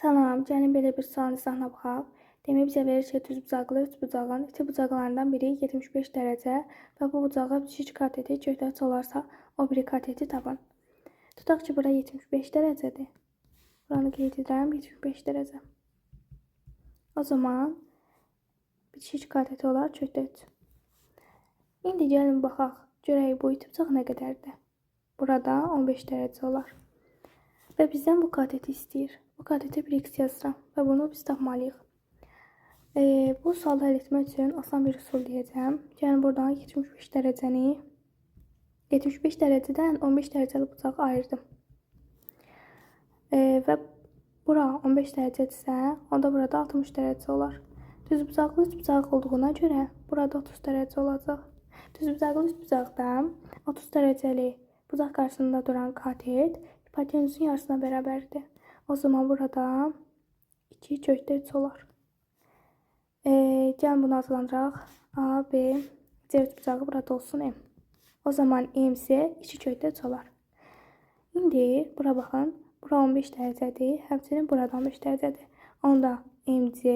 Salam, gəlin belə bir sualın izahına baxaq. Demək bizə verir ki, düzbucaqlı üç bucağın iki bucaqlarından biri 75 dərəcə və bu bucağa bitişik kateti göstərici olarsa, o biri kateti tapın. Tutaq ki, bura 75 dərəcədir. Buranı qeyd edirəm, 75 dərəcə. O zaman bitişik kateti olar göstərici. İndi gəlin baxaq, görək bu iki bucaq nə qədərdir. Burada 15 dərəcə olar. Və bizdən bu kateti istəyir. Bu kateti 1x yazıram və bunu biz tapmalıyıq. Bu sualı həll etmək üçün asan bir üsul deyəcəm. Yəni buradan 75 dərəcəni 75 dərəcədən 15 dərəcəli bucağı ayırdım. Və bura 15 dərəcədirsə, onda burada 60 dərəcə olar. Düzbucaqlı üç bucaq olduğuna görə burada 30 dərəcə olacaq. Düzbucaqlı üç bucaqda 30 dərəcəli bucaq qarşısında duran katet hipotenüsün yarısına bərabərdir. O zaman burada 2 göstərici olar. Gəlin bunu adlandıraq. A, B, C bucağı burada olsun M. O zaman M isə 2 göstərici olar. İndi bura baxın. Bura 15 dərəcədir. Həmçinin burada 15 dərəcədir. Onda MC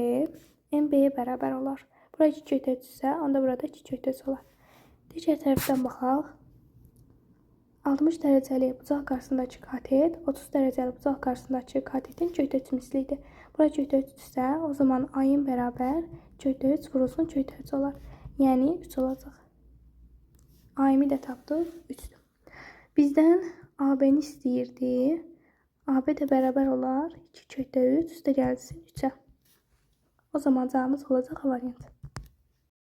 MB-yə bərabər olar. Bura 2 göstəricisə, onda burada 2 göstərici olar. Digər tərəfdən baxaq. 60 dərəcəli bucaq qarşısındakı katet 30 dərəcəli bucaq qarşısındakı katetin göstərici mislidir. Bura göstəricidirsə, o zaman A-ın bərabər göstərici vurulsun göstərici olar. Yəni 3 olacaq. A-ını da tapdıq, 3-dür. Bizdən AB-ni istəyirdi. AB də bərabər olar 2 göstərici üstə gəlsin 3-ə. O zaman cavabımız olacaq A variantı.